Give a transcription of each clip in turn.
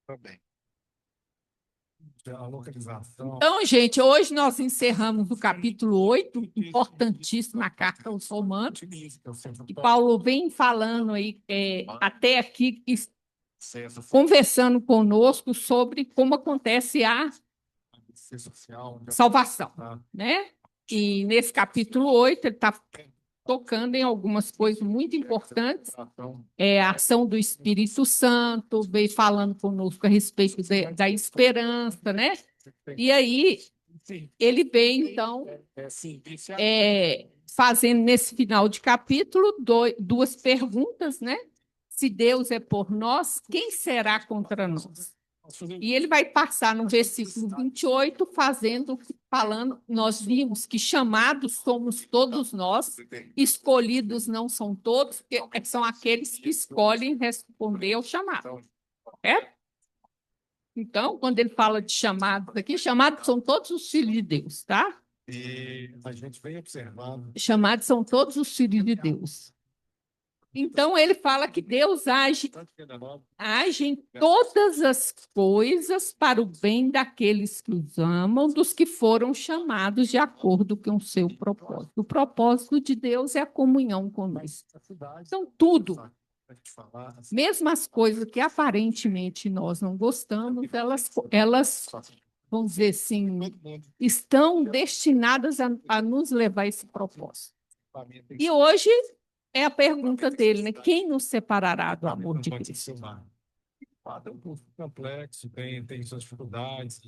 Também. A localização. Então, gente, hoje nós encerramos o capítulo 8, importantíssimo na carta aos Romanos, e Paulo vem falando aí, até aqui, conversando conosco sobre como acontece a salvação, né? E nesse capítulo 8, ele está tocando em algumas coisas muito importantes, a ação do Espírito Santo, veio falando conosco a respeito da esperança, né? E aí, ele vem, então, fazendo nesse final de capítulo duas perguntas, né? Se Deus é por nós, quem será contra nós? E ele vai passar no versículo 28, falando, nós vimos que chamados somos todos nós, escolhidos não são todos, porque são aqueles que escolhem responder ao chamado. É? Então, quando ele fala de chamados aqui, chamados são todos os filhos de Deus, tá? E a gente vem observando. Chamados são todos os filhos de Deus. Então, ele fala que Deus age em todas as coisas para o bem daqueles que os amam, dos que foram chamados de acordo com o seu propósito. O propósito de Deus é a comunhão conosco. Então, tudo, mesmo as coisas que aparentemente nós não gostamos, elas vamos dizer assim, estão destinadas a nos levar a esse propósito. E hoje é a pergunta dele, né? Quem nos separará do amor de Cristo? É um curso complexo, tem suas dificuldades.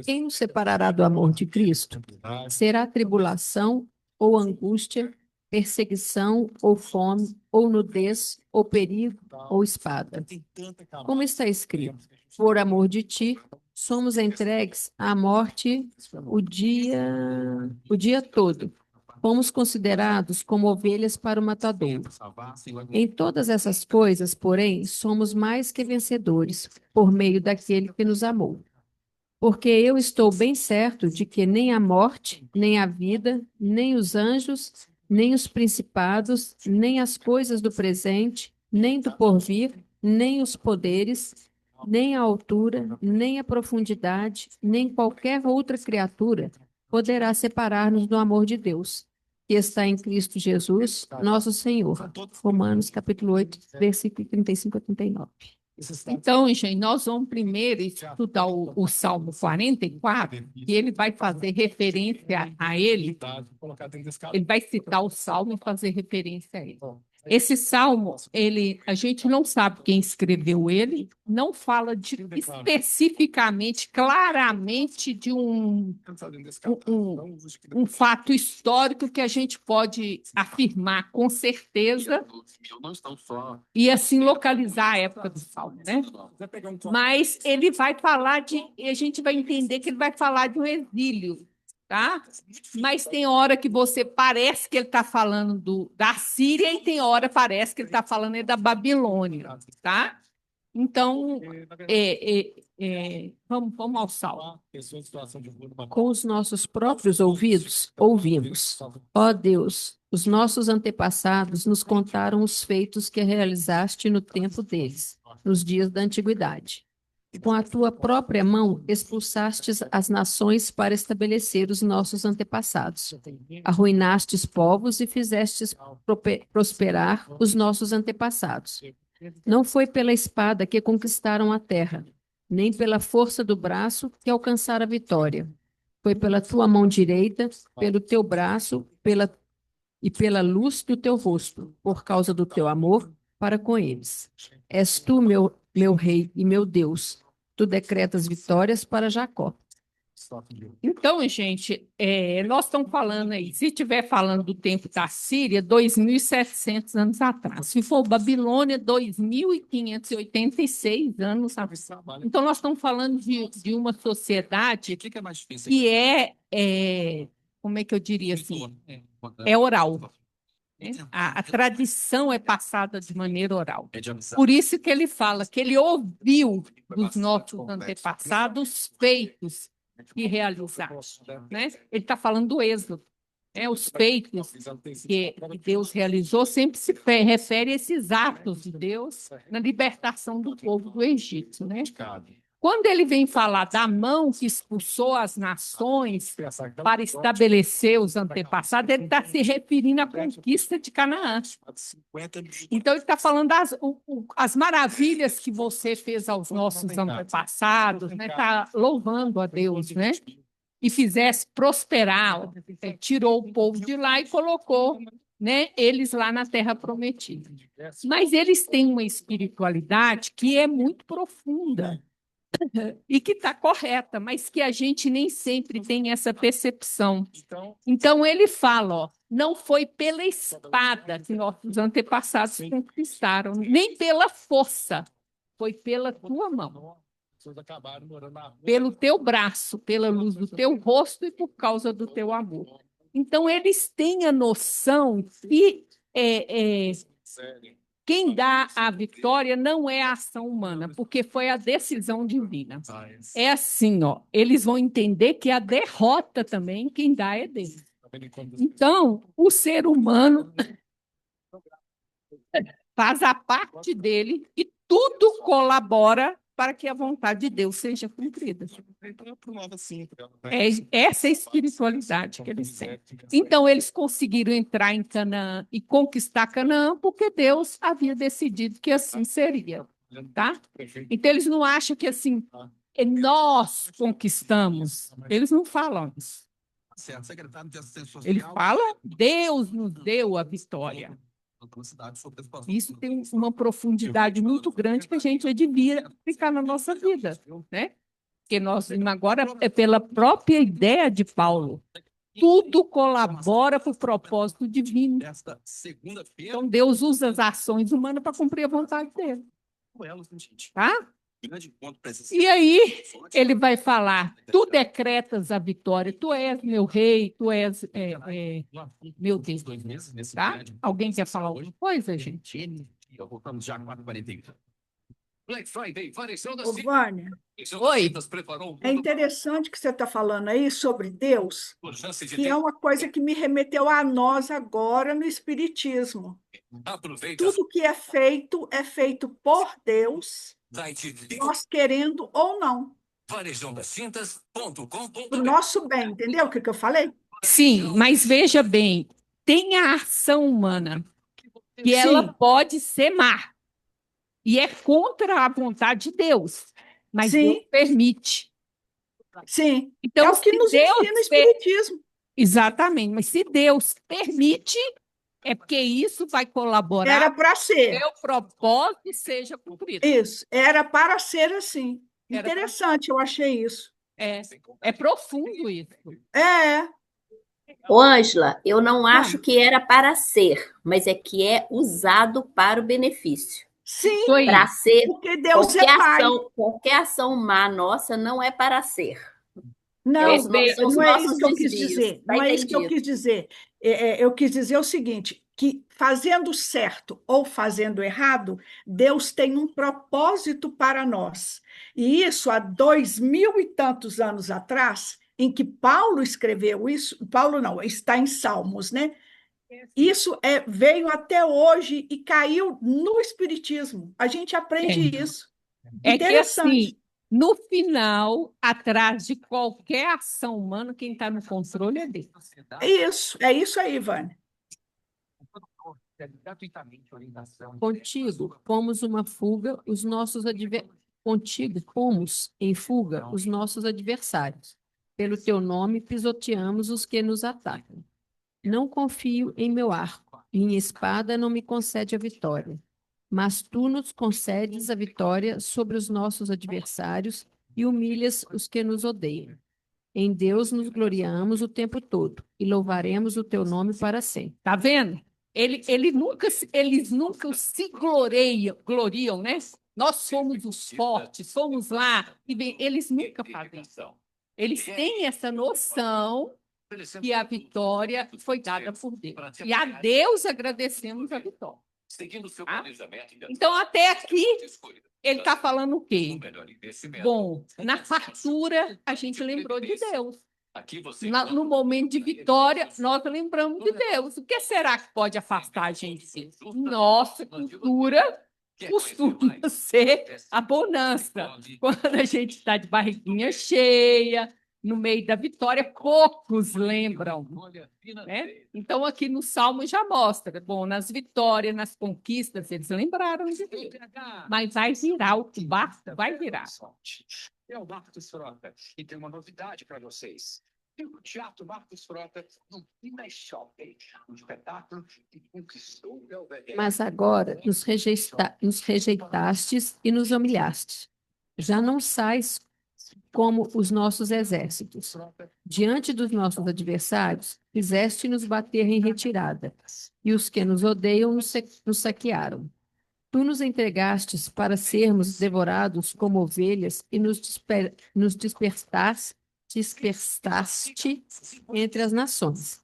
Quem nos separará do amor de Cristo? Será tribulação ou angústia, perseguição ou fome, ou nudez, ou perigo, ou espada. Como está escrito, por amor de ti, somos entregues à morte o dia todo. Fomos considerados como ovelhas para o matadouro. Em todas essas coisas, porém, somos mais que vencedores, por meio daquele que nos amou. Porque eu estou bem certo de que nem a morte, nem a vida, nem os anjos, nem os principados, nem as coisas do presente, nem do porvir, nem os poderes, nem a altura, nem a profundidade, nem qualquer outra criatura poderá separar-nos do amor de Deus, que está em Cristo Jesus, nosso Senhor. Romanos, capítulo 8, versículo 35 a 39. Então, gente, nós vamos primeiro estudar o Salmo 44, e ele vai fazer referência a ele. Ele vai citar o Salmo e fazer referência a ele. Esse Salmo, a gente não sabe quem escreveu ele, não fala especificamente, claramente, de um fato histórico que a gente pode afirmar com certeza e assim localizar a época do Salmo, né? Mas ele vai falar a gente vai entender que ele vai falar de um exílio, tá? Mas tem hora que parece que ele está falando da Síria e tem hora parece que ele está falando da Babilônia, tá? Então, vamos ao Salmo. Com os nossos próprios ouvidos, ouvimos. Ó Deus, os nossos antepassados nos contaram os feitos que realizaste no tempo deles, nos dias da antiguidade. Com a tua própria mão expulsastes as nações para estabelecer os nossos antepassados. Arruinastes povos e fizestes prosperar os nossos antepassados. Não foi pela espada que conquistaram a terra, nem pela força do braço que alcançaram a vitória. Foi pela tua mão direita, pelo teu braço, pela luz do teu rosto, por causa do teu amor para com eles. És tu, meu rei e meu Deus. Tu decretas vitórias para Jacó. Então, gente, nós estamos falando aí, se estiver falando do tempo da Síria, 2.700 anos atrás. Se for Babilônia, 2.586 anos atrás. Então, nós estamos falando de uma sociedade que como é que eu diria assim? É oral. A tradição é passada de maneira oral. Por isso que ele fala que ele ouviu dos nossos antepassados feitos que realizaram, né? Ele está falando do Êxodo. Os feitos que Deus realizou sempre se refere a esses atos de Deus na libertação do povo do Egito, né? Quando ele vem falar da mão que expulsou as nações para estabelecer os antepassados, ele está se referindo à conquista de Canaã. Então, ele está falando as maravilhas que você fez aos nossos antepassados, né? Está louvando a Deus, né? E fizesse prosperar, tirou o povo de lá e colocou, né, eles lá na terra prometida. Mas eles têm uma espiritualidade que é muito profunda e que está correta, mas que a gente nem sempre tem essa percepção. Então, ele fala, ó, não foi pela espada que nossos antepassados conquistaram, nem pela força, foi pela tua mão, pelo teu braço, pela luz do teu rosto e por causa do teu amor. Então, eles têm a noção que quem dá a vitória não é a ação humana, porque foi a decisão divina. É assim, ó, eles vão entender que a derrota também, quem dá é Deus. Então, o ser humano faz a parte dele e tudo colabora para que a vontade de Deus seja cumprida. É essa espiritualidade que eles têm. Então, eles conseguiram entrar em Canaã e conquistar Canaã porque Deus havia decidido que assim seria. Tá? Então, eles não acham que assim, nós conquistamos. Eles não falam isso. Ele fala, Deus nos deu a vitória. Isso tem uma profundidade muito grande que a gente devia ficar na nossa vida, né? Porque nós agora é pela própria ideia de Paulo. Tudo colabora para o propósito divino. Então Deus usa as ações humanas para cumprir a vontade dele. Tá? E aí ele vai falar, tu decretas a vitória, tu és meu rei, tu és meu Deus. Tá? Alguém quer falar alguma coisa, gente? Voltamos já 4h41. Black Friday, variação da Ô, Vânia, Oi. é interessante que você está falando aí sobre Deus, que é uma coisa que me remeteu a nós agora no Espiritismo. Tudo que é feito por Deus, nós querendo ou não. Para o nosso bem, entendeu o que eu falei? Sim, mas veja bem, tem a ação humana, que ela pode ser má, e é contra a vontade de Deus, mas Deus permite. Sim, então, é o que nos ensina o Espiritismo. Exatamente, mas se Deus permite, é porque isso vai colaborar era para ser. Que o propósito seja cumprido. Isso, era para ser assim. Interessante, eu achei isso. É profundo isso. Ô, Ângela, eu não acho que era para ser, mas é que é usado para o benefício. Sim, para ser, porque Deus é Pai. Qualquer ação má nossa não é para ser. Não, não é isso que eu quis dizer. Não é isso que eu quis dizer. Eu quis dizer o seguinte, que fazendo certo ou fazendo errado, Deus tem um propósito para nós. E isso há 2000 e tantos anos atrás, em que Paulo escreveu isso, Paulo não, está em Salmos, né? Isso veio até hoje e caiu no Espiritismo. A gente aprende isso. Interessante. Que, assim, no final, atrás de qualquer ação humana, quem está no controle é Deus. É isso aí, Vânia. Contigo fomos uma fuga, os nossos Contigo fomos em fuga os nossos adversários. Pelo teu nome pisoteamos os que nos atacam. Não confio em meu arco, minha espada não me concede a vitória. Mas tu nos concedes a vitória sobre os nossos adversários e humilhas os que nos odeiam. Em Deus nos gloriamos o tempo todo e louvaremos o teu nome para sempre. Tá vendo? Eles nunca se gloriam, né? Nós somos os fortes, somos lá. Eles nunca fazem isso. Eles têm essa noção que a vitória foi dada por Deus. E a Deus agradecemos a vitória. Ah? Então, até aqui, ele está falando o quê? Bom, na fartura, a gente lembrou de Deus. Aqui você No momento de vitória, nós lembramos de Deus. O que será que pode afastar a gente disso? Nossa cultura costuma ser a bonança. Quando a gente está de barriguinha cheia, no meio da vitória, poucos lembram, né? Então, aqui no Salmo já mostra. Bom, nas vitórias, nas conquistas, eles lembraram de Deus. Mas vai virar o que basta, vai virar. É o Marcos Frota. E tem uma novidade para vocês. Tem o Teatro Marcos Frota no Pina Shopping. Um espetáculo que conquistou o Belvedere. Mas agora nos rejeitastes e nos humilhastes. Já não sais como os nossos exércitos. Diante dos nossos adversários, fizeste-nos bater em retirada, e os que nos odeiam nos saquearam. Tu nos entregastes para sermos devorados como ovelhas e nos dispersaste entre as nações.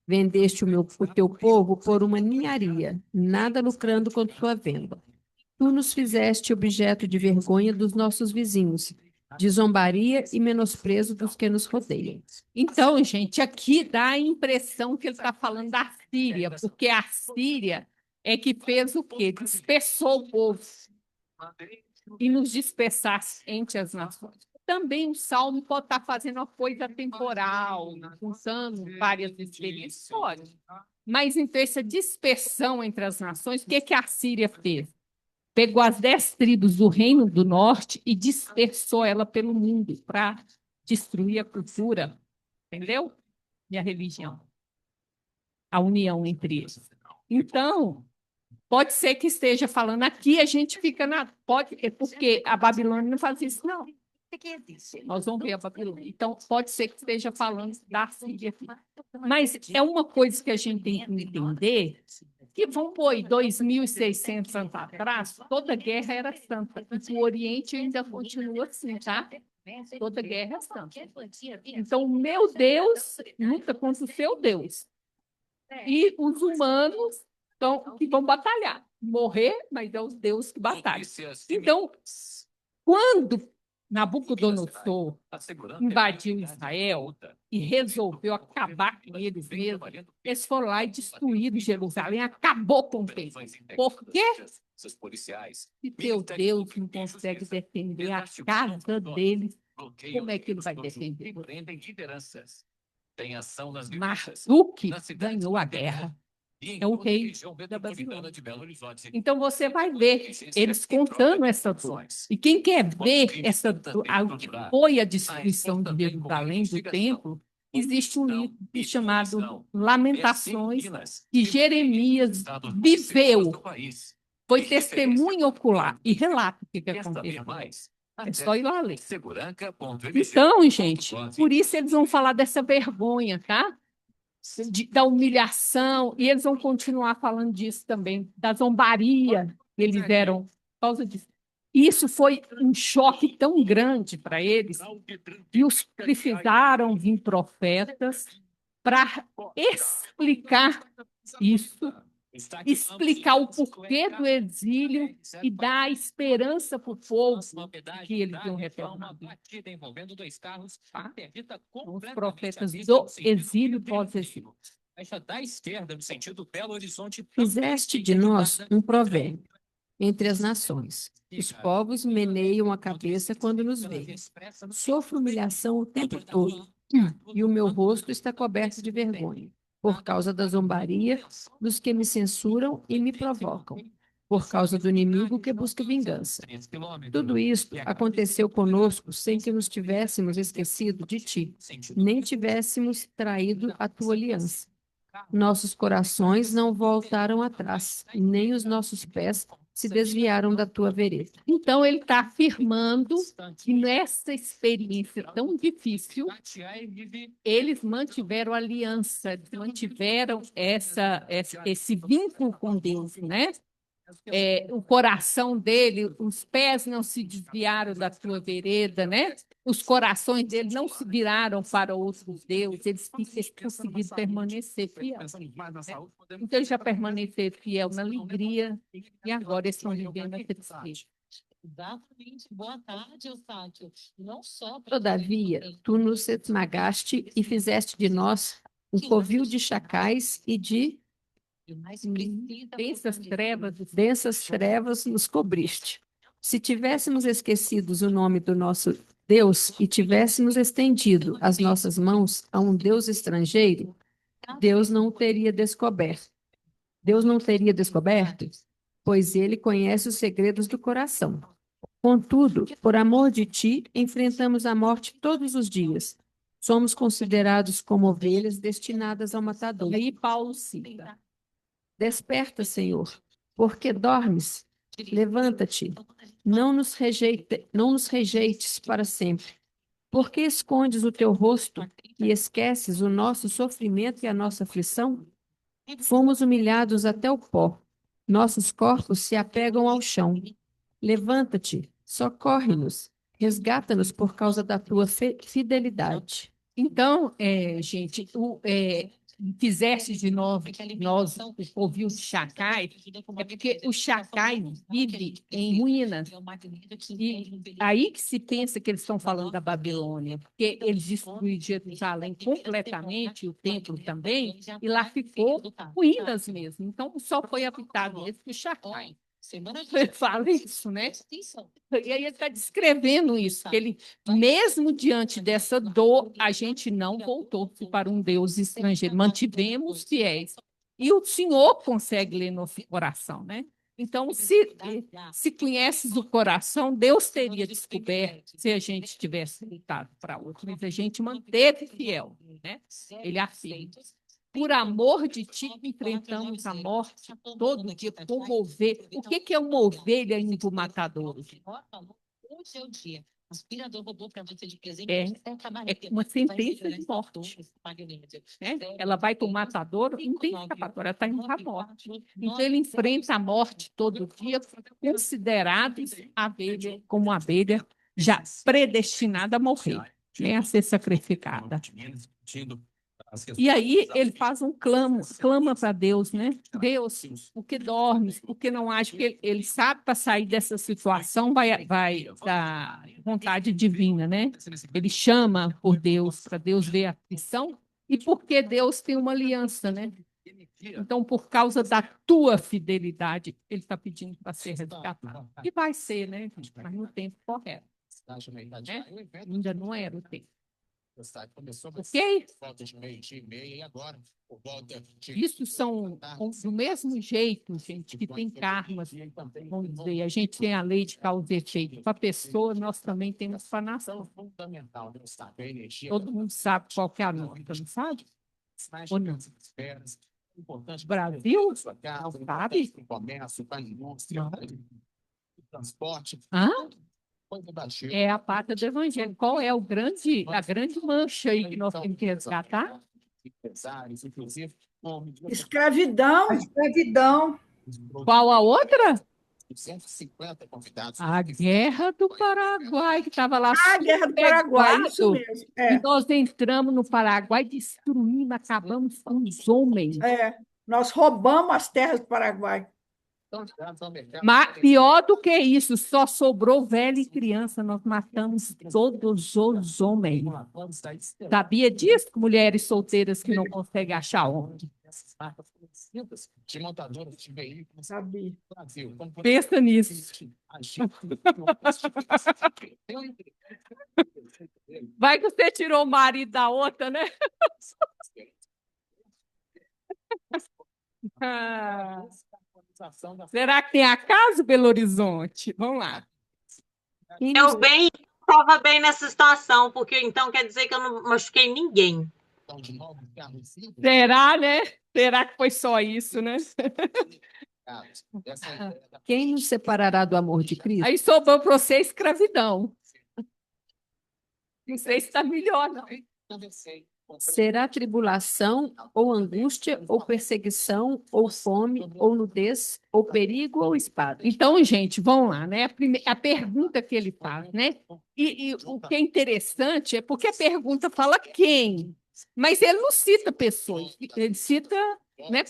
Vendeste o teu povo por uma ninharia, nada lucrando com tua venda. Tu nos fizeste objeto de vergonha dos nossos vizinhos, de zombaria e menosprezo dos que nos rodeiam. Então, gente, aqui dá a impressão que ele está falando da Síria, porque a Síria é que fez o quê? Dispersou o povo e nos dispersasse entre as nações. Também o Salmo pode estar fazendo uma coisa temporal, usando várias experiências. Pode. Mas, então, essa dispersão entre as nações, o que a Síria fez? Pegou as 10 tribos do Reino do Norte e dispersou ela pelo mundo para destruir a cultura, entendeu? E a religião. A união entre eles. Então, pode ser que esteja falando aqui, a gente fica na... Pode, é porque a Babilônia não faz isso, não. Nós vamos ver a Babilônia. Então, pode ser que esteja falando da Síria. Mas é uma coisa que a gente tem que entender, que vamos pôr 2.600 anos atrás, toda guerra era santa. E o Oriente ainda continua assim, tá? Toda guerra é santa. Então, o meu Deus luta contra o seu Deus. E os humanos que vão batalhar. Morrer, mas é os deuses que batalham. Então, quando Nabucodonosor invadiu Israel e resolveu acabar com eles mesmos, eles foram lá e destruíram Jerusalém, acabou com eles. Por quê? Se teu Deus não consegue defender a casa deles, como é que ele vai defender? Marduk ganhou a guerra. É o rei da Babilônia. Então, você vai ver eles contando essa dor. E quem quer ver essa dor, o que foi a destruição de Jerusalém, do templo, existe um livro chamado Lamentações, que Jeremias viveu, foi testemunho ocular, e relata o que aconteceu. É só ir lá ler. Então, gente, por isso eles vão falar dessa vergonha, tá? Da humilhação, e eles vão continuar falando disso também, da zombaria que eles deram por causa disso. Isso foi um choque tão grande para eles, e os precisaram vir profetas para explicar isso, explicar o porquê do exílio e dar esperança para o povo que eles iam retornar. Tá? Os profetas do exílio pós-exílio. Fizeste de nós um provérbio entre as nações. Os povos meneiam a cabeça quando nos veem. Sofro humilhação o tempo todo, e o meu rosto está coberto de vergonha, por causa da zombaria dos que me censuram e me provocam, por causa do inimigo que busca vingança. Tudo isto aconteceu conosco sem que nos tivéssemos esquecido de ti, nem tivéssemos traído a tua aliança. Nossos corações não voltaram atrás, nem os nossos pés se desviaram da tua vereda. Então, ele está afirmando que nessa experiência tão difícil, eles mantiveram a aliança, mantiveram esse vínculo com Deus, né? O coração dele, os pés não se desviaram da tua vereda, né? Os corações dele não se viraram para outros deuses, eles conseguiram permanecer fiel. Então, eles já permaneceram fiel na alegria e agora eles estão vivendo a tristeza. Exatamente. Boa tarde, Eustáquio. Não só para Todavia, tu nos esmagaste e fizeste de nós um covil de chacais e de densas trevas nos cobriste. Se tivéssemos esquecidos o nome do nosso Deus e tivéssemos estendido as nossas mãos a um Deus estrangeiro, Deus não o teria descoberto. Deus não teria descoberto, pois ele conhece os segredos do coração. Contudo, por amor de ti, enfrentamos a morte todos os dias. Somos considerados como ovelhas destinadas ao matador. Aí Paulo cita. Desperta, Senhor, porque dormes. Levanta-te. Não nos rejeites para sempre. Por que escondes o teu rosto e esqueces o nosso sofrimento e a nossa aflição? Fomos humilhados até o pó. Nossos corpos se apegam ao chão. Levanta-te, socorre-nos, resgata-nos por causa da tua fidelidade. Então, gente, fizeste de nós o covil de chacais, é porque o chacai vive em ruínas. E aí que se pensa que eles estão falando da Babilônia, porque eles destruíram Jerusalém completamente, o templo também, e lá ficou ruínas mesmo. Então, só foi habitado mesmo por chacai. Ele fala isso, né? E aí ele está descrevendo isso, que ele, mesmo diante dessa dor, a gente não voltou para um Deus estrangeiro, mantivemos fiéis. E o Senhor consegue ler nosso coração, né? Então, se conheces o coração, Deus teria descoberto se a gente tivesse lutado para outro, mas a gente manteve fiel, né? Ele afirma. Por amor de ti, enfrentamos a morte todo dia como ovelha. O que é uma ovelha indo para o matadouro? Hoje é o dia. O aspirador roubou para você de presente. É uma sentença de morte. Ela vai para o matadouro, não tem escapatória, ela está indo para a morte. Então, ele enfrenta a morte todo dia, considerado como abelha já predestinada a morrer, né, a ser sacrificada. E aí ele faz um clama para Deus, né? Deus, por que dormes? Por que não age? Porque ele sabe para sair dessa situação vai da vontade divina, né? Ele chama por Deus, para Deus ver a aflição, e porque Deus tem uma aliança, né? Então, por causa da tua fidelidade, ele está pedindo para ser resgatado. E vai ser, né? Mas no tempo correto. Né? Ainda não era o tempo. Ok? Isso são do mesmo jeito, gente, que tem karmas, vamos dizer, a gente tem a lei de causa e efeito. Para a pessoa, nós também temos para a nação. Todo mundo sabe qual que é a nota, não sabe? Ou não? Brasil? Não sabe? Hã? É a pátria do evangelho. Qual é a grande mancha aí que nós temos que resgatar? Escravidão. Escravidão. Qual a outra? A Guerra do Paraguai, que estava lá. A Guerra do Paraguai, isso mesmo. E nós entramos no Paraguai, destruímos, acabamos com os homens. Nós roubamos as terras do Paraguai. Mas pior do que isso, só sobrou velho e criança, nós matamos todos os homens. Sabia disso? Mulheres solteiras que não conseguem achar homem. Sabia. Pensa nisso. Vai que você tirou o marido da outra, né? Será que tem acaso, Belo Horizonte? Vamos lá. Eu estava bem nessa situação, porque então quer dizer que eu não machuquei ninguém. Será, né? Será que foi só isso, né? Quem nos separará do amor de Cristo? Aí sobrou para você escravidão. Não sei se está melhor, não. Será tribulação, ou angústia, ou perseguição, ou fome, ou nudez, ou perigo, ou espada. Então, gente, vamos lá, né? A pergunta que ele faz, né? E o que é interessante é porque a pergunta fala quem, mas ele não cita pessoas, ele cita, né,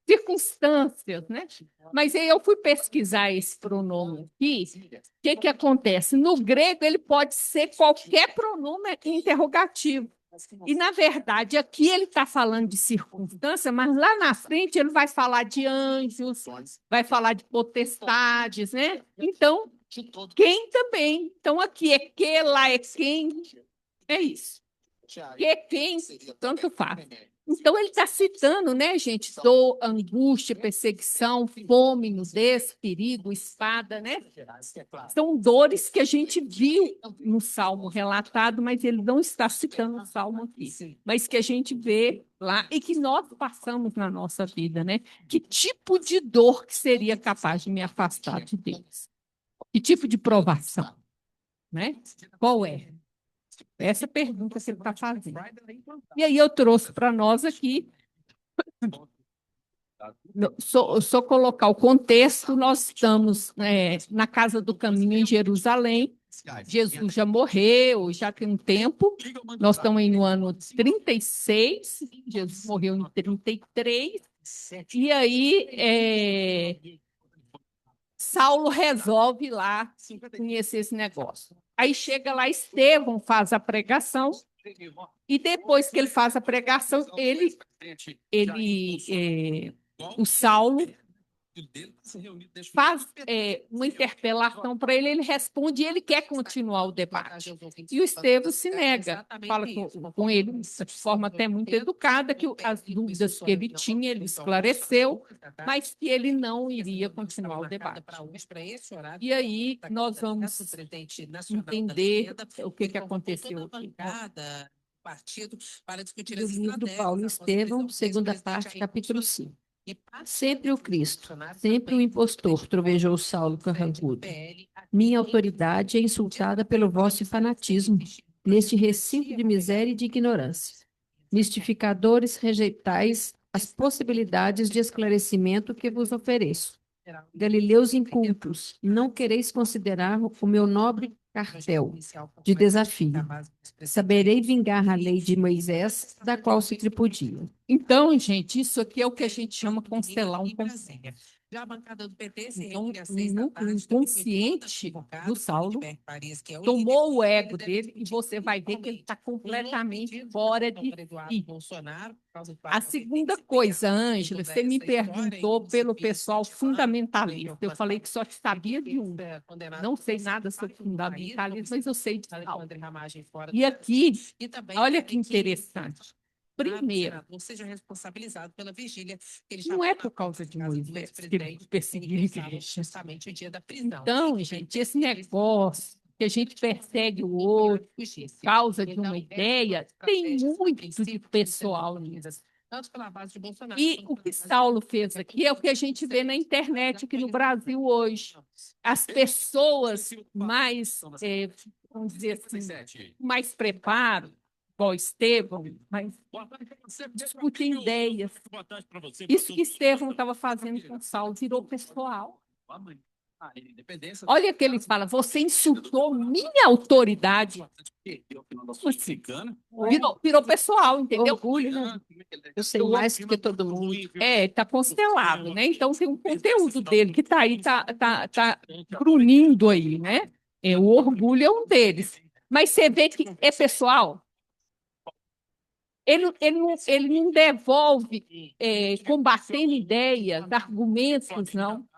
circunstâncias, né? Mas aí eu fui pesquisar esse pronome aqui. O que que acontece? No grego, ele pode ser qualquer pronome interrogativo. E, na verdade, aqui ele está falando de circunstância, mas lá na frente ele vai falar de anjos, vai falar de potestades, né? Então, quem também. Então, aqui é que, lá é quem. É isso. Que, quem, tanto faz. Então, ele está citando, né, gente? Dor, angústia, perseguição, fome, nudez, perigo, espada, né? São dores que a gente viu no Salmo relatado, mas ele não está citando o Salmo aqui. Mas que a gente vê lá e que nós passamos na nossa vida, né? Que tipo de dor que seria capaz de me afastar de Deus? Que tipo de provação? Né? Qual é? Essa pergunta que ele está fazendo. E aí eu trouxe para nós aqui, só colocar o contexto, nós estamos na Casa do Caminho em Jerusalém, Jesus já morreu, já tem um tempo, nós estamos aí no ano 36, Jesus morreu em 33, e aí Saulo resolve lá conhecer esse negócio. Aí chega lá, Estevão faz a pregação, e depois que ele faz a pregação, o Saulo faz uma interpelação para ele, ele responde e ele quer continuar o debate. E o Estevão se nega, fala com ele de forma até muito educada, que as dúvidas que ele tinha, ele esclareceu, mas que ele não iria continuar o debate. E aí nós vamos entender o que aconteceu aqui. Do livro Paulo e Estevão, segunda parte, capítulo 5. Sempre o Cristo, sempre o impostor, trovejou Saulo carrancudo. Minha autoridade é insultada pelo vosso fanatismo, neste recinto de miséria e de ignorância. Mistificadores, rejeitais as possibilidades de esclarecimento que vos ofereço. Galileus incultos, não quereis considerar o meu nobre cartel de desafio. Saberei vingar a lei de Moisés, da qual se tripudia. Então, gente, isso aqui é o que a gente chama constelar um conselho. Então, o inconsciente do Saulo tomou o ego dele e você vai ver que ele está completamente fora de si. A segunda coisa, Ângela, você me perguntou pelo pessoal fundamentalista. Eu falei que só sabia de um. Não sei nada sobre fundamentalismo, mas eu sei de Saulo. E aqui, olha que interessante. Primeiro, seja responsabilizado pela vigília que ele não é por causa de Moisés que ele perseguiu a igreja. justamente o dia da prisão. Então, gente, esse negócio que a gente persegue o outro por causa de uma ideia, tem muito de pessoal nisso. E o que Saulo fez aqui é o que a gente vê na internet aqui no Brasil hoje. As pessoas mais, vamos dizer assim, mais preparo, igual Estevão, mas discutem ideias. Isso que Estevão estava fazendo com Saulo virou pessoal. Olha que ele fala, você insultou minha autoridade. Virou pessoal, entendeu? Orgulho, né? Eu sei mais do que todo mundo. Está constelado, né? Então tem um conteúdo dele que está aí, tá grunhindo aí, né? O orgulho é um deles. Mas você vê que é pessoal. Ele não devolve combatendo ideias, argumentos, não.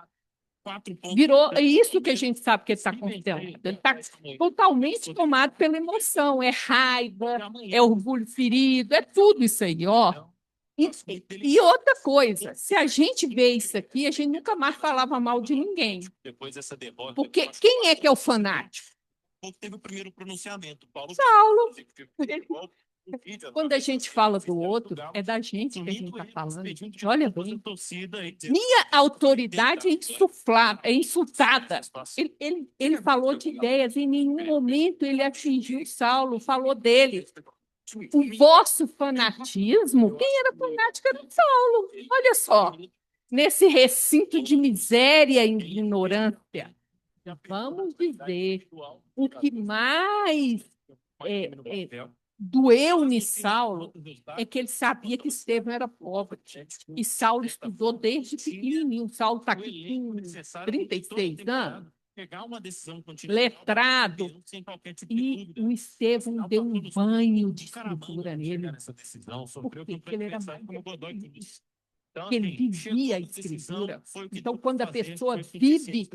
Virou isso que a gente sabe que ele está constelado. Ele está totalmente tomado pela emoção. É raiva, é orgulho ferido, é tudo isso aí, ó. E outra coisa, se a gente vê isso aqui, a gente nunca mais falava mal de ninguém. Porque quem é que é o fanático? Teve o primeiro pronunciamento. Saulo. Quando a gente fala do outro, é da gente que a gente está falando. Olha bem. Minha autoridade é insultada. Ele falou de ideias, em nenhum momento ele atingiu Saulo, falou dele. O vosso fanatismo, quem era fanático era Saulo. Olha só, nesse recinto de miséria e ignorância, vamos dizer, o que mais doeu em Saulo é que ele sabia que Estevão era pobre. E Saulo estudou desde pequenininho. Saulo está aqui com 36 anos, letrado. E o Estevão deu um banho de escritura nele. Por quê? Porque ele era mais que ele vivia a escritura. Então, quando a pessoa vive,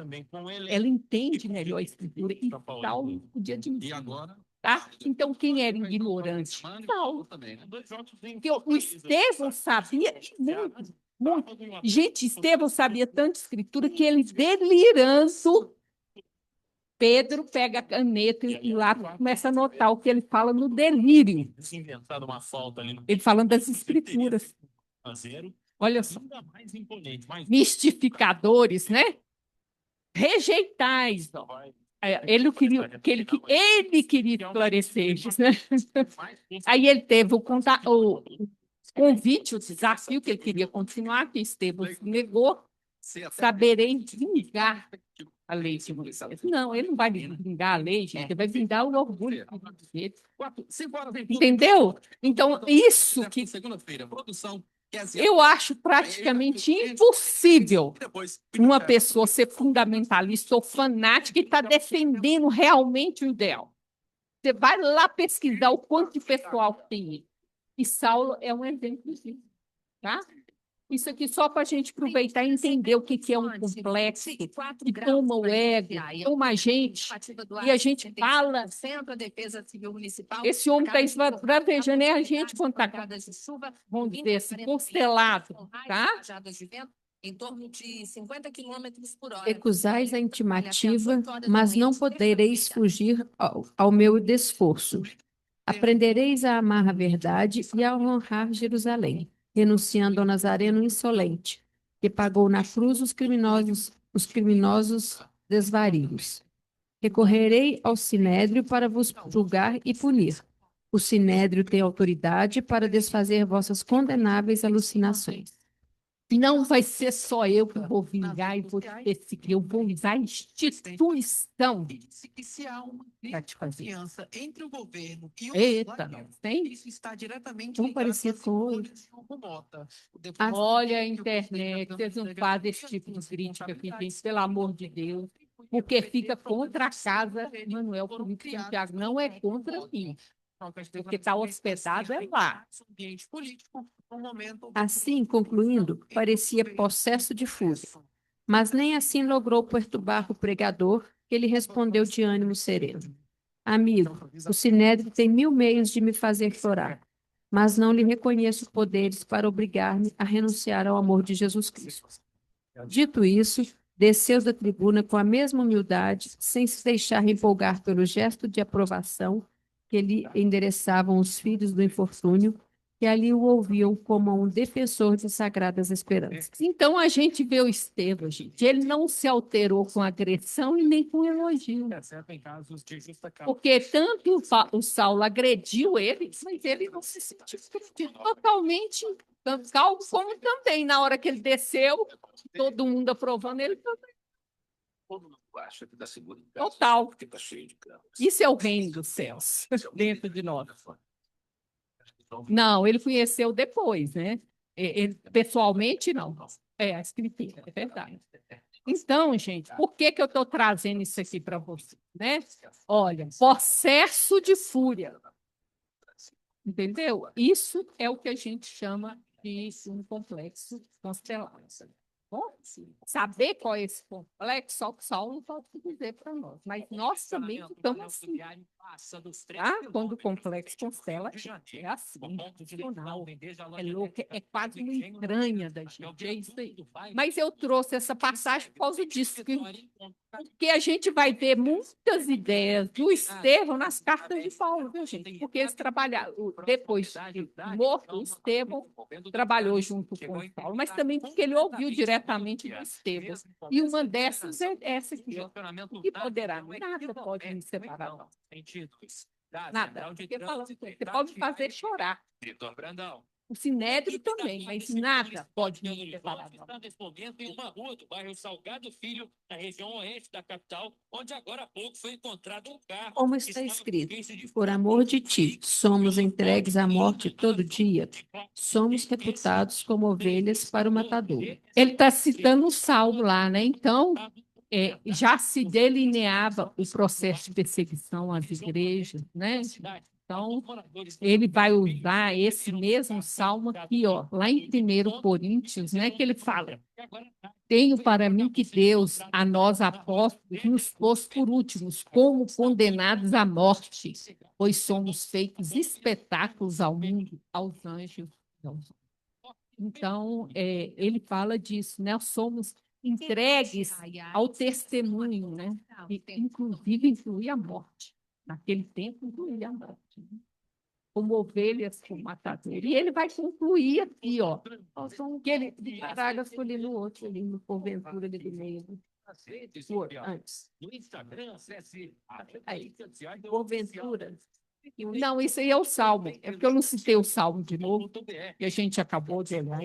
ela entende melhor a escritura. E Saulo podia admitir. Tá? Então, quem era ignorante? Saulo. Porque o Estevão sabia muito, muito. Gente, Estevão sabia tanto escritura que ele, delirando, Pedro pega a caneta e lá começa a anotar o que ele fala no delírio. Ele falando das escrituras. Olha só. Mistificadores, né? Rejeitais. Ó. Ele queria esclarecer isso, né? Aí ele teve o convite, o desafio que ele queria continuar, que Estevão se negou. Saberei vingar a lei de Moisés. Não, ele não vai vingar a lei, gente, ele vai vingar o orgulho dele. Entendeu? Então, isso que eu acho praticamente impossível uma pessoa ser fundamentalista ou fanática e estar defendendo realmente o ideal. Você vai lá pesquisar o quanto de pessoal tem. E Saulo é um exemplo disso. Tá? Isso aqui só para a gente aproveitar e entender o que é um complexo, que toma o ego, toma a gente, e a gente fala. Esse homem está esbravejando, é a gente quando está, vamos dizer assim, constelado, tá? Em torno de 50 quilômetros por hora. Recusais a intimativa, mas não podereis fugir ao meu desforço. Aprendereis a amar a verdade e a honrar Jerusalém, renunciando ao Nazareno insolente, que pagou na cruz os criminosos desvarios. Recorrerei ao Sinédrio para vos julgar e punir. O Sinédrio tem autoridade para desfazer vossas condenáveis alucinações. Não vai ser só eu que vou vingar e vou te perseguir, eu vou usar a instituição para te fazer. Entre o governo e o Eita, não tem? Isso está diretamente Tão parecido com hoje. Olha a internet, vocês não fazem esse tipo de crítica aqui, gente, pelo amor de Deus, porque fica contra a casa, Manuel Político Santiago, não é contra mim. Porque está hospedado é lá. Assim, concluindo, parecia possesso de fúria. Mas nem assim logrou perturbar o pregador, que lhe respondeu de ânimo sereno. Amigo, o Sinédrio tem 1000 meios de me fazer chorar, mas não lhe reconheço poderes para obrigar-me a renunciar ao amor de Jesus Cristo. Dito isso, desceu da tribuna com a mesma humildade, sem se deixar empolgar pelo gesto de aprovação que lhe endereçavam os filhos do infortúnio, que ali o ouviam como um defensor de sagradas esperanças. Então, a gente vê o Estevão, gente, ele não se alterou com agressão e nem com elogio. Porque tanto o Saulo agrediu ele, mas ele não se sentiu totalmente calmo, como também, na hora que ele desceu, todo mundo aprovando ele também. Total. Isso é o reino dos céus, dentro de nós. Não, ele conheceu depois, né? Ele, pessoalmente, não. É, a escritura, é verdade. Então, gente, por que eu estou trazendo isso aqui para você? Né? Olha, possesso de fúria. Entendeu? Isso é o que a gente chama de um complexo constelado. Bom, saber qual é esse complexo, só que Saulo não pode dizer para nós. Mas nós também ficamos assim. Tá? Quando o complexo constela, é assim, funcional, é louco, é quase uma entranha da gente, é isso aí. Mas eu trouxe essa passagem por causa disso, porque a gente vai ver muitas ideias do Estevão nas cartas de Paulo, viu, gente? Porque eles trabalharam, depois de morto, o Estevão trabalhou junto com Paulo, mas também porque ele ouviu diretamente do Estevão. E uma dessas é essa aqui, ó. E poderá, nada pode me separar, não. Nada. Porque falando, você pode fazer chorar. Vitor Brandão. o Sinédrio também, mas nada pode me Está separar. nesse momento em uma rua do bairro Salgado Filho, na região oeste da capital, onde agora há pouco foi encontrado um carro. Como que está estava com escrito, case de por amor de ti, somos entregues à morte todo dia, somos reputados como ovelhas para o matador. Ele está citando o Salmo lá, né? Então, já se delineava o processo de perseguição às igrejas, né? Então, ele vai usar esse mesmo salmo aqui, ó, lá em 1 Coríntios, né, que ele fala: tenho para mim que Deus, a nós apóstolos, nos pôs por últimos, como condenados à morte, pois somos feitos espetáculos ao mundo, aos anjos. Então, ele fala disso, né? Somos entregues ao testemunho, né? E, inclusive, inclui a morte. Naquele tempo, incluía a morte, né? Como ovelhas com matador. E ele vai concluir aqui, ó. Aquele parágrafo ali no outro, ali no porventura ali do meio. Antes. No Instagram, acesse Aí. Porventura. Não, isso aí é o Salmo. É porque eu não citei o Salmo de novo, e a gente acabou de olhar.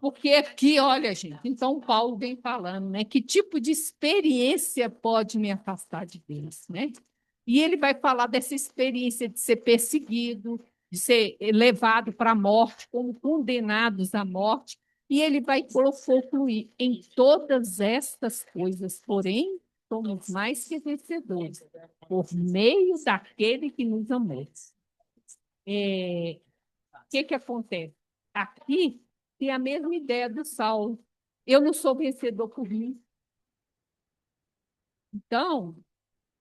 Porque aqui, olha, gente, então Paulo vem falando, né? Que tipo de experiência pode me afastar de Deus, né? E ele vai falar dessa experiência de ser perseguido, de ser levado para a morte, como condenados à morte, e ele vai concluir em todas estas coisas, porém, somos mais que vencedores, por meio daquele que nos amou. O que acontece? Aqui tem a mesma ideia do Saulo. Eu não sou vencedor por mim. Então,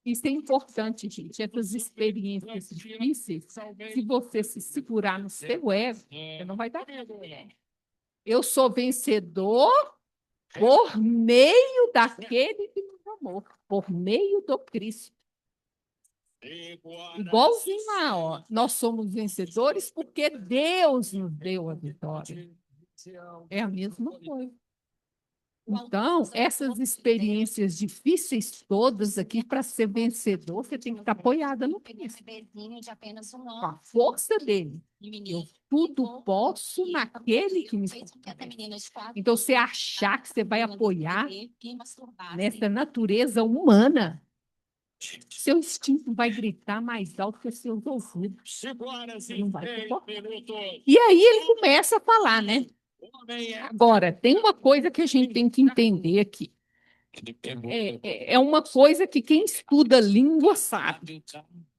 isso é importante, gente. Essas experiências difíceis, se você se segurar no seu ego, você não vai dar. Eu sou vencedor por meio daquele que nos amou, por meio do Cristo. Igualzinho lá, ó. Nós somos vencedores porque Deus nos deu a vitória. É a mesma coisa. Então, essas experiências difíceis todas aqui, para ser vencedor, você tem que estar apoiada no Cristo. Com a força dele. Eu tudo posso naquele que me fortalece. Então, você achar que você vai apoiar nessa natureza humana, seu instinto vai gritar mais alto que seus ouvidos. Não vai suportar. E aí ele começa a falar, né? Agora, tem uma coisa que a gente tem que entender aqui. É uma coisa que quem estuda língua sabe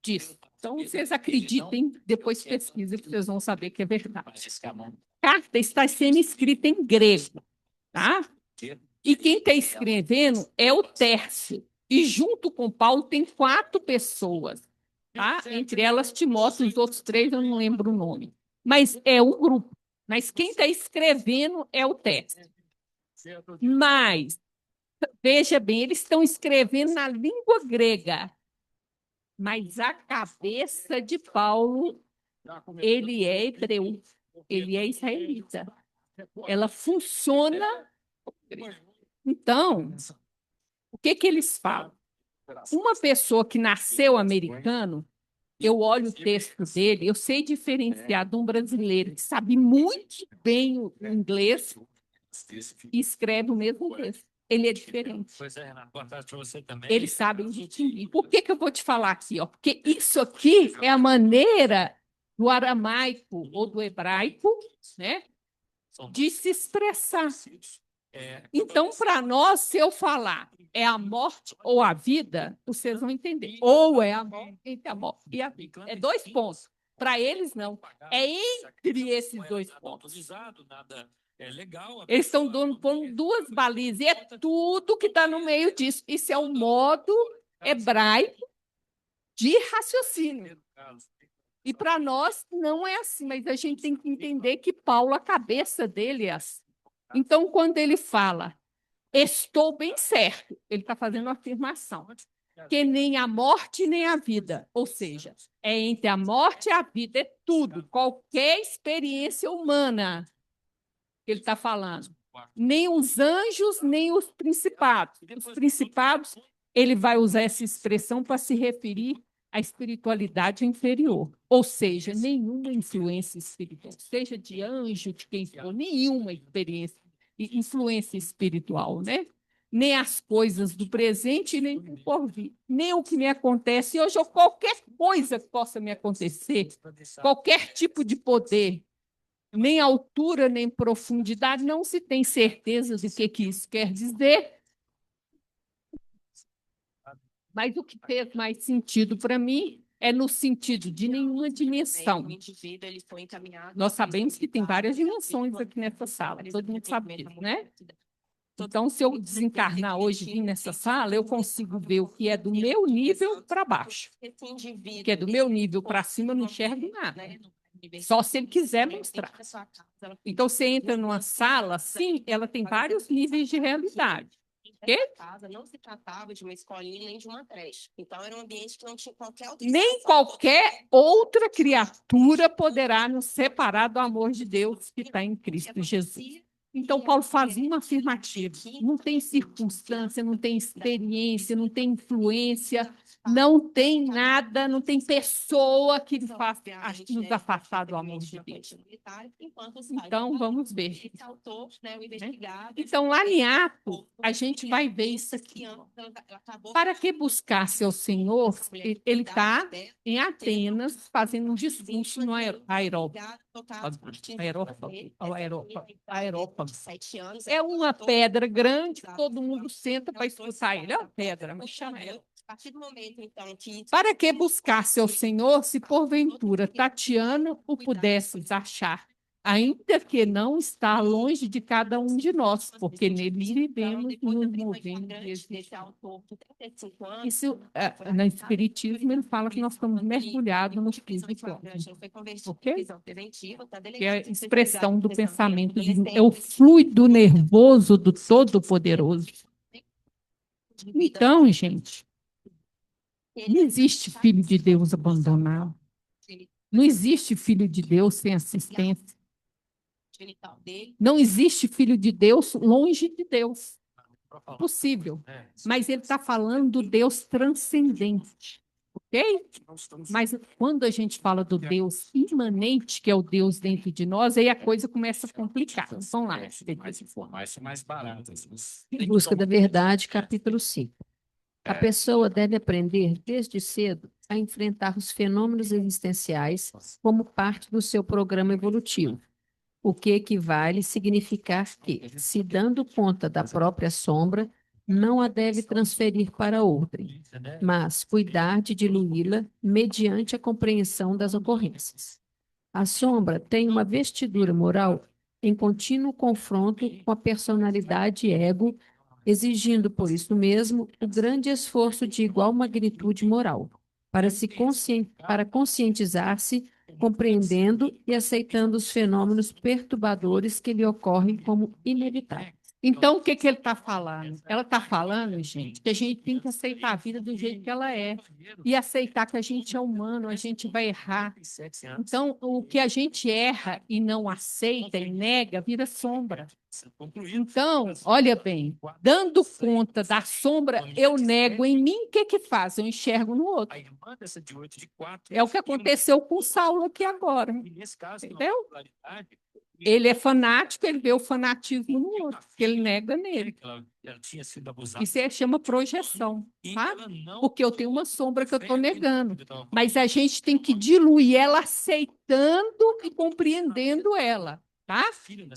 disso. Então, vocês acreditem, depois pesquisem, que vocês vão saber que é verdade. A carta está sendo escrita em grego, tá? E quem está escrevendo é o Tércio. E junto com Paulo tem 4 pessoas, tá? Entre elas Timóteo, os outros 3 eu não lembro o nome. Mas é um grupo. Mas quem está escrevendo é o Tércio. Mas, veja bem, eles estão escrevendo na língua grega. Mas a cabeça de Paulo, ele é hebreu, ele é israelita. Ela funciona. Então, o que eles falam? Uma pessoa que nasceu americano, eu olho o texto dele, eu sei diferenciar de um brasileiro que sabe muito bem o inglês e escreve o mesmo texto. Ele é diferente. Pois é, Renato, boa tarde para você também. Eles sabem distinguir. Por que eu vou te falar aqui? Ó? Porque isso aqui é a maneira do aramaico ou do hebraico, né, de se expressar. Então, para nós, se eu falar é a morte ou a vida, vocês vão entender. Ou é a morte, entre a morte e a vida. É 2 pontos. Para eles, não. É entre esses 2 pontos. Eles estão pondo 2 balizas. E é tudo que está no meio disso. Isso é um modo hebraico de raciocínio. E para nós não é assim, mas a gente tem que entender que Paulo, a cabeça dele é assim. Então, quando ele fala, estou bem certo, ele está fazendo uma afirmação, que nem a morte nem a vida, ou seja, é entre a morte e a vida, é tudo, qualquer experiência humana que ele está falando. Nem os anjos, nem os principados. Os principados, ele vai usar essa expressão para se referir a espiritualidade é inferior, ou seja, nenhuma influência espiritual, seja de anjo, de quem for, nenhuma influência espiritual, né? Nem as coisas do presente, nem do porvir, nem o que me acontece hoje, ou qualquer coisa que possa me acontecer, qualquer tipo de poder, nem altura, nem profundidade, não se tem certeza do que isso quer dizer. Mas o que fez mais sentido para mim é no sentido de nenhuma dimensão. Nós sabemos que tem várias dimensões aqui nessa sala, todo mundo sabe disso, né? Então, se eu desencarnar hoje e vir nessa sala, eu consigo ver o que é do meu nível para baixo. O que é do meu nível para cima, eu não enxergo nada. Só se ele quiser mostrar. Então, você entra numa sala, sim, ela tem vários níveis de realidade. Casa não se tratava de uma escolinha nem de uma creche. Então, era um ambiente que não tinha qualquer outra. Nem qualquer outra criatura poderá nos separar do amor de Deus que está em Cristo Jesus. Então, Paulo faz uma afirmativa. Não tem circunstância, não tem experiência, não tem influência, não tem nada, não tem pessoa que nos faça nos afastar do amor de Deus. Então, vamos ver. Então, lá em Atos, a gente vai ver isso aqui. Para que buscar seu Senhor? Ele está em Atenas, fazendo um discurso no aerópago. É uma pedra grande, todo mundo senta para escutar ele. É uma pedra, mas chama ela. Para que buscar seu Senhor, se porventura Tatiana o pudesses achar, ainda que não está longe de cada um de nós, porque nele vivemos e nos movemos. Isso, no Espiritismo, ele fala que nós estamos mergulhados no físico. Ok? Que é a expressão do pensamento, é o fluido nervoso do Todo-Poderoso. Então, gente, não existe filho de Deus abandonado. Não existe filho de Deus sem assistência. Não existe filho de Deus longe de Deus. Possível. Mas ele está falando do Deus transcendente. Ok? Mas quando a gente fala do Deus imanente, que é o Deus dentro de nós, aí a coisa começa a complicar. Vamos lá. Mais baratas. Em Busca da Verdade, capítulo 5. A pessoa deve aprender desde cedo a enfrentar os fenômenos existenciais como parte do seu programa evolutivo, o que equivale a significar que, se dando conta da própria sombra, não a deve transferir para outrem, mas cuidar de diluí-la mediante a compreensão das ocorrências. A sombra tem uma vestidura moral em contínuo confronto com a personalidade ego, exigindo, por isso mesmo, o grande esforço de igual magnitude moral, para conscientizar-se, compreendendo e aceitando os fenômenos perturbadores que lhe ocorrem como inevitáveis. Então, o que ele está falando? Ela está falando, gente, que a gente tem que aceitar a vida do jeito que ela é e aceitar que a gente é humano, a gente vai errar. Então, o que a gente erra e não aceita e nega, vira sombra. Então, olha bem, dando conta da sombra, eu nego em mim, o que faz? Eu enxergo no outro. É o que aconteceu com o Saulo aqui agora. Entendeu? Ele é fanático, ele vê o fanatismo no outro, que ele nega nele. Isso aí chama projeção, tá? Porque eu tenho uma sombra que eu estou negando. Mas a gente tem que diluir ela aceitando e compreendendo ela, tá?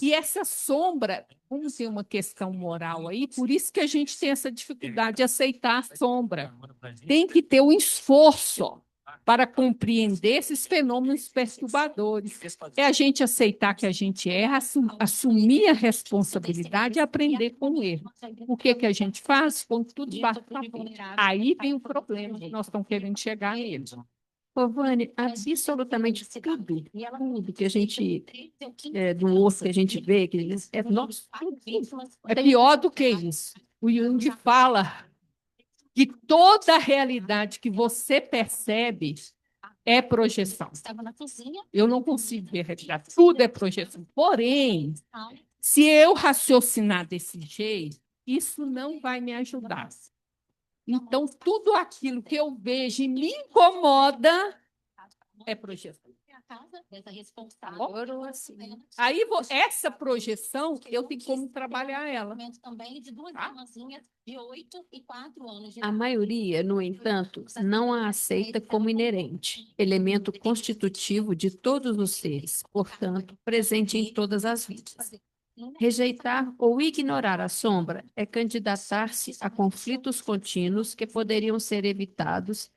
E essa sombra, como tem uma questão moral aí, por isso que a gente tem essa dificuldade de aceitar a sombra. Tem que ter um esforço para compreender esses fenômenos perturbadores. É a gente aceitar que a gente erra, assumir a responsabilidade e aprender com o erro. O que a gente faz? Quando tudo bate para fora. Aí vem o problema, nós estamos querendo chegar nele. Ô, Vânia, absolutamente tudo que a gente, do osso que a gente vê, que é nosso. É pior do que isso. O Jung fala que toda a realidade que você percebe é projeção. Eu não consigo ver a realidade. Tudo é projeção. Porém, se eu raciocinar desse jeito, isso não vai me ajudar. Então, tudo aquilo que eu vejo e me incomoda é projeção. Aí, essa projeção, eu tenho como trabalhar ela. Tá? A maioria, no entanto, não a aceita como inerente, elemento constitutivo de todos os seres, portanto, presente em todas as vidas. Rejeitar ou ignorar a sombra é candidatar-se a conflitos contínuos que poderiam ser evitados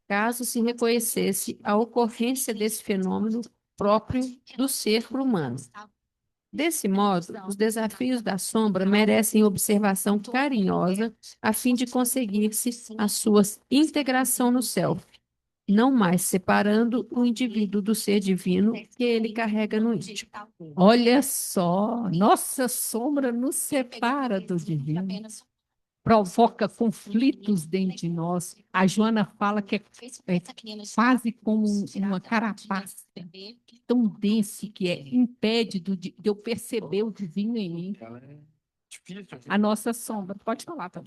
caso se reconhecesse a ocorrência desse fenômeno próprio do ser humano. Desse modo, os desafios da sombra merecem observação carinhosa a fim de conseguir-se a sua integração no self, não mais separando o indivíduo do ser divino que ele carrega no íntimo. Olha só, nossa sombra nos separa do divino. Provoca conflitos dentro de nós. A Joana fala que é quase como uma carapaça tão denso que impede de eu perceber o divino em mim. A nossa sombra. Pode falar, tá?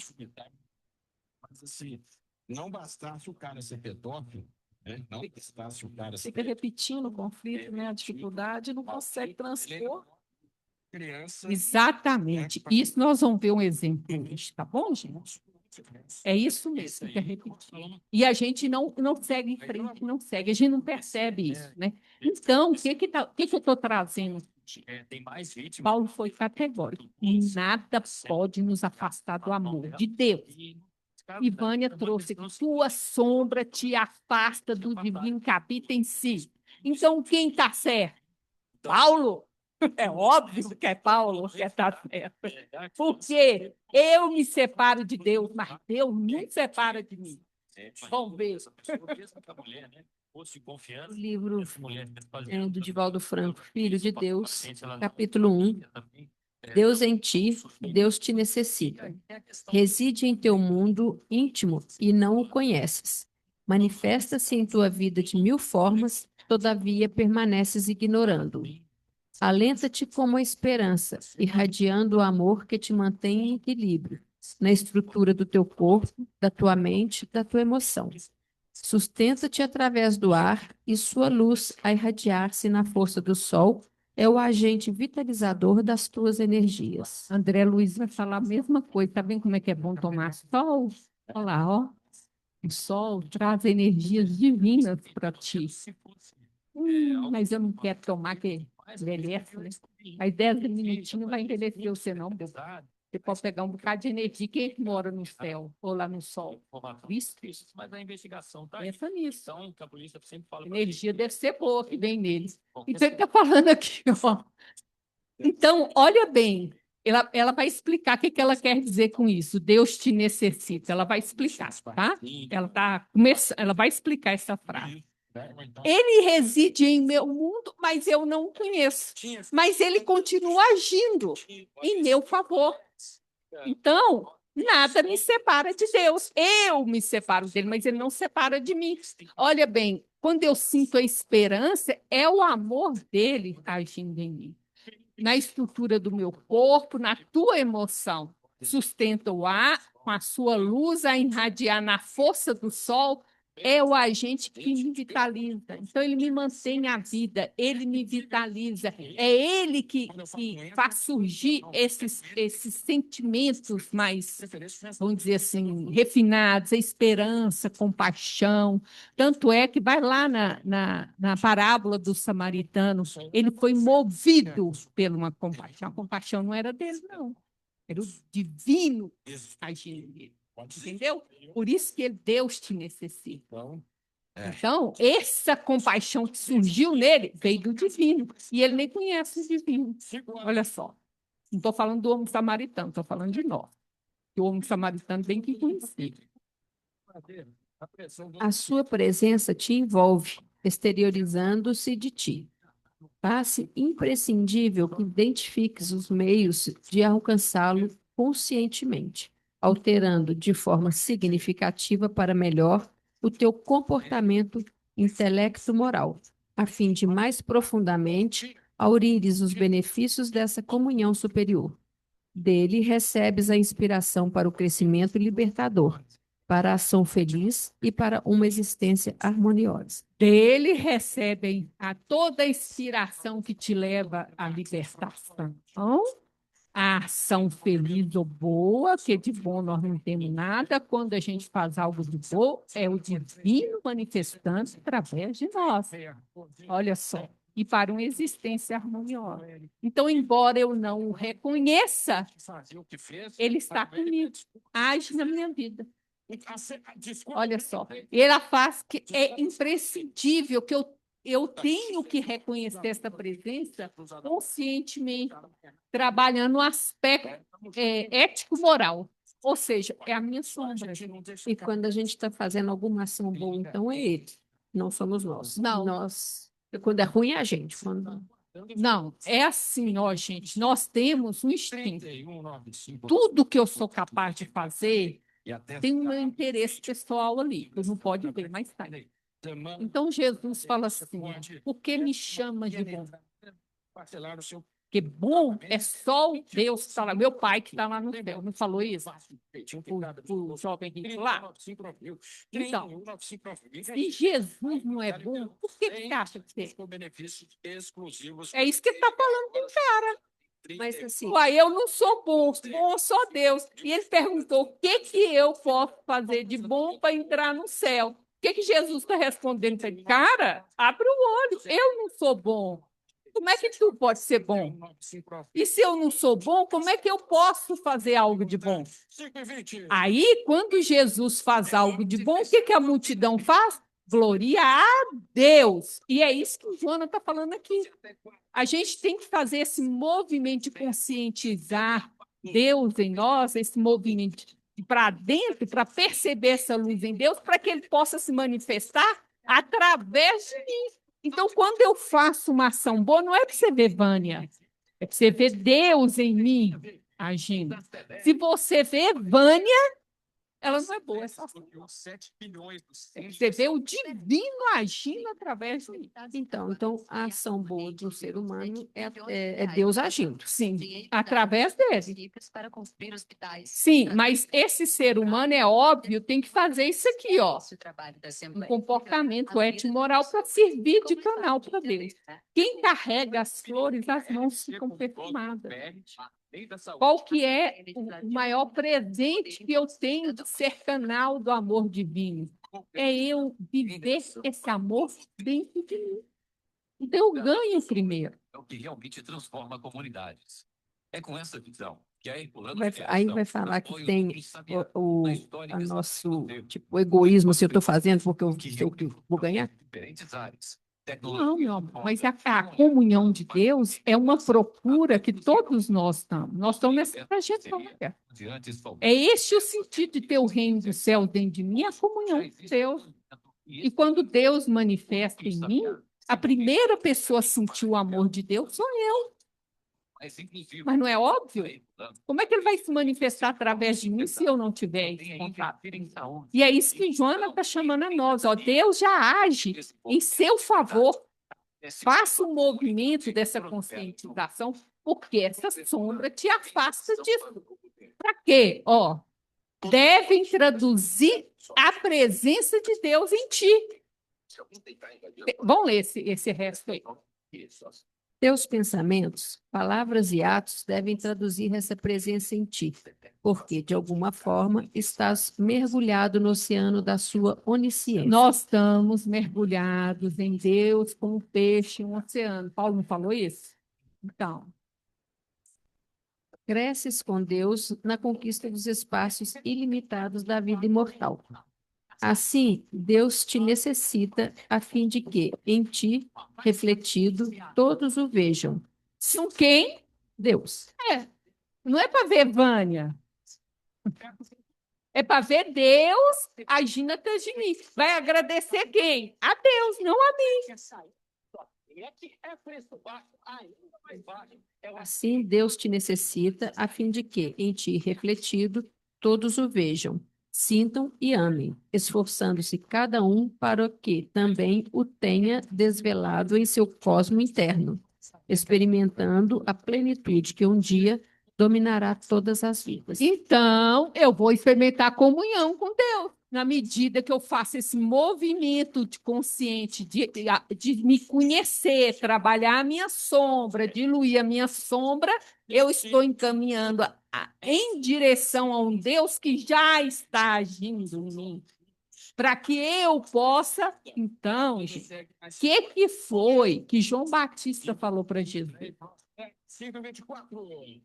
Mas assim, não bastasse o cara ser pedófilo, né? Não bastasse o cara ser... Fica repetindo o conflito, né? A dificuldade, não consegue transpor. Criança... Exatamente. Isso nós vamos ver um exemplo hoje, tá bom, gente? É isso mesmo que é repetir. E a gente não segue em frente, não segue, a gente não percebe isso, né? Então, o que eu estou trazendo? Paulo foi categórico. Nada pode nos afastar do amor de Deus. E Vânia trouxe que tua sombra te afasta do divino que habita em si. Então, quem está certo? Paulo? É óbvio que é Paulo que está certo. Porque eu me separo de Deus, mas Deus não separa de mim. Vamos ver. O livro do Divaldo Franco, Filho de Deus, capítulo 1. Deus em ti, Deus te necessita. Reside em teu mundo íntimo e não o conheces. Manifesta-se em tua vida de 1000 formas, todavia permaneces ignorando-o. Alenta-te como a esperança, irradiando o amor que te mantém em equilíbrio, na estrutura do teu corpo, da tua mente, da tua emoção. Sustenta-te através do ar e sua luz, a irradiar-se na força do sol, é o agente vitalizador das tuas energias. André Luiz vai falar a mesma coisa. Tá vendo como é que é bom tomar sol? Olha lá, ó. O sol traz energias divinas para ti. Mas eu não quero tomar, que envelhece, né? Mas 10 minutinhos não vai envelhecer você, não. Você pode pegar um bocado de energia. Quem é que mora no céu ou lá no sol? Isso. Mas a investigação está Pensa nisso. Então, que a polícia sempre fala... Energia deve ser boa que vem neles. Então, ele está falando aqui, ó. Então, olha bem. Ela vai explicar o que ela quer dizer com isso. Deus te necessita. Ela vai explicar, tá? Ela vai explicar essa frase. Ele reside em meu mundo, mas eu não o conheço. Mas ele continua agindo em meu favor. Então, nada me separa de Deus. Eu me separo dele, mas ele não separa de mim. Olha bem, quando eu sinto a esperança, é o amor dele agindo em mim. Na estrutura do meu corpo, na tua emoção. Sustenta o ar com a sua luz a irradiar na força do sol. É o agente que me vitaliza. Então, ele me mantém a vida, ele me vitaliza. É ele que faz surgir esses sentimentos mais, vamos dizer assim, refinados, a esperança, compaixão. Tanto é que vai lá na parábola do samaritano, ele foi movido por uma compaixão. A compaixão não era dele, não. Era o divino agindo nele. Entendeu? Por isso que Deus te necessita. Então, essa compaixão que surgiu nele veio do divino. E ele nem conhece o divino. Olha só. Não estou falando do homem samaritano, estou falando de nós. O homem samaritano tem que conhecer. A sua presença te envolve, exteriorizando-se de ti. Passe imprescindível que identifiques os meios de alcançá-lo conscientemente, alterando de forma significativa para melhor o teu comportamento intelecto-moral, a fim de mais profundamente aurires os benefícios dessa comunhão superior. Dele recebes a inspiração para o crescimento libertador, para a ação feliz e para uma existência harmoniosa. Dele recebem a toda a inspiração que te leva à libertação. A ação feliz ou boa, que de bom nós não temos nada, quando a gente faz algo de bom, é o divino manifestando através de nós. Olha só. E para uma existência harmoniosa. Então, embora eu não o reconheça, ele está comigo, age na minha vida. Olha só, ele faz que é imprescindível que eu tenho que reconhecer essa presença conscientemente, trabalhando no aspecto ético-moral. Ou seja, é a minha sombra. E quando a gente está fazendo alguma ação boa, então é ele, não somos nós. Não. Quando é ruim, é a gente. Não, é assim, ó, gente, nós temos um instinto. Tudo que eu sou capaz de fazer tem um meu interesse pessoal ali, eu não pode ver, mas está. Então Jesus fala assim, por que me chama de bom? Porque bom é só o Deus que está lá, meu pai que está lá no céu, não falou isso? O jovem rico lá? Então, se Jesus não é bom, por que você acha que é? É isso que ele está falando com o cara. Mas assim, Uai, eu não sou bom, bom só Deus. E ele perguntou, o que eu posso fazer de bom para entrar no céu? O que Jesus está respondendo para ele? Cara, abre o olho, eu não sou bom. Como é que tu pode ser bom? E se eu não sou bom, como é que eu posso fazer algo de bom? Aí, quando Jesus faz algo de bom, o que a multidão faz? Glória a Deus. E é isso que o Jonas está falando aqui. A gente tem que fazer esse movimento de conscientizar Deus em nós, esse movimento para dentro, para perceber essa luz em Deus, para que ele possa se manifestar através de mim. Então, quando eu faço uma ação boa, não é para você ver Vânia, é para você ver Deus em mim agindo. Se você vê Vânia, ela não é boa, é só assim. Você vê o divino agindo através de mim. Então a ação boa de um ser humano é Deus agindo. Sim, através dele. Sim, mas esse ser humano, é óbvio, tem que fazer isso aqui, ó. Um comportamento ético-moral para servir de canal para Deus. Quem carrega as flores, as mãos ficam perfumadas. Qual que é o maior presente que eu tenho de ser canal do amor divino? É eu viver esse amor dentro de mim. Então, eu ganho primeiro. É o que realmente transforma comunidades. É com essa visão que a Aí vai falar que tem o nosso tipo, egoísmo, se eu estou fazendo porque eu vou ganhar. Diferentes áreas. Não, meu amor, mas a comunhão de Deus é uma procura que todos nós estamos. Nós estamos nessa trajetória. É este o sentido de ter o reino do céu dentro de mim, a comunhão de Deus. E quando Deus manifesta em mim, a primeira pessoa a sentir o amor de Deus sou eu. Mas não é óbvio? Como é que ele vai se manifestar através de mim se eu não tiver esse contato? E é isso que Joana está chamando a nós. Ó, Deus já age em seu favor. Faça um movimento dessa conscientização, porque essa sombra te afasta disso. Para quê? Ó, devem traduzir a presença de Deus em ti. Vamos ler esse resto aí. Teus pensamentos, palavras e atos devem traduzir essa presença em ti, porque, de alguma forma, estás mergulhado no oceano da sua onisciência. Nós estamos mergulhados em Deus como um peixe em um oceano. Paulo não falou isso? Então. Cresces com Deus na conquista dos espaços ilimitados da vida imortal. Assim, Deus te necessita a fim de que, em ti, refletido, todos o vejam. São quem? Deus. Não é para ver Vânia. É para ver Deus agindo atrás de mim. Vai agradecer quem? A Deus, não a mim. Assim, Deus te necessita a fim de que, em ti, refletido, todos o vejam, sintam e amem, esforçando-se cada um para que também o tenha desvelado em seu cosmo interno, experimentando a plenitude que um dia dominará todas as vidas. Então, eu vou experimentar a comunhão com Deus. Na medida que eu faço esse movimento de consciente, de me conhecer, trabalhar a minha sombra, diluir a minha sombra, eu estou encaminhando em direção a um Deus que já está agindo em mim. Para que eu possa, então, o que foi que João Batista falou para Jesus? 5:24.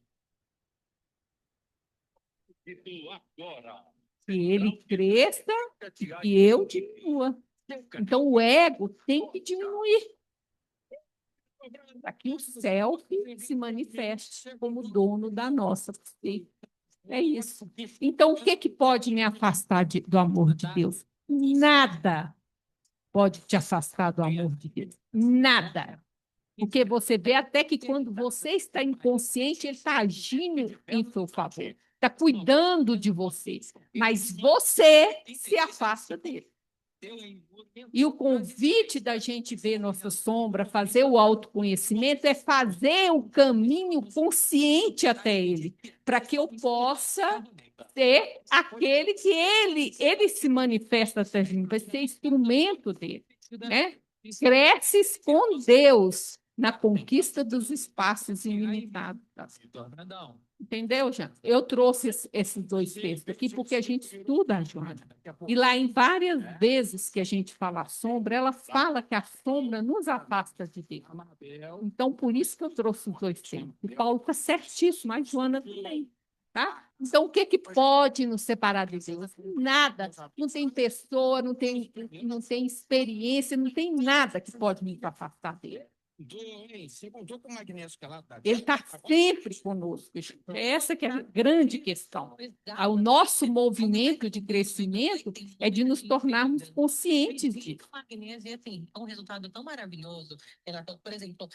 Agora. Que ele cresça e eu diminua. Então, o ego tem que diminuir. Para que o self se manifeste como dono da nossa psique. É isso. Então, o que pode me afastar do amor de Deus? Nada pode te afastar do amor de Deus. Nada. Porque você vê até que quando você está inconsciente, ele está agindo em seu favor. Está cuidando de você. Mas você se afasta dele. E o convite da gente ver nossa sombra, fazer o autoconhecimento, é fazer o caminho consciente até ele, para que eu possa ser aquele que ele se manifesta até mim, vai ser instrumento dele, né? Cresces com Deus na conquista dos espaços ilimitados. Entendeu, Jean? Eu trouxe esses dois textos aqui porque a gente estuda a Joana. E lá, em várias vezes que a gente fala a sombra, ela fala que a sombra nos afasta de Deus. Então, por isso que eu trouxe os dois textos. E Paulo está certíssimo, mas Joana também. Tá? Então, o que pode nos separar de Deus? Nada. Não tem pessoa, não tem experiência, não tem nada que pode nos afastar dele. Você contou com o Magnésio Calado? Ele está sempre conosco. Essa que é a grande questão. O nosso movimento de crescimento é de nos tornarmos conscientes disso. O magnésio, assim, é um resultado tão maravilhoso, Renata. Por exemplo,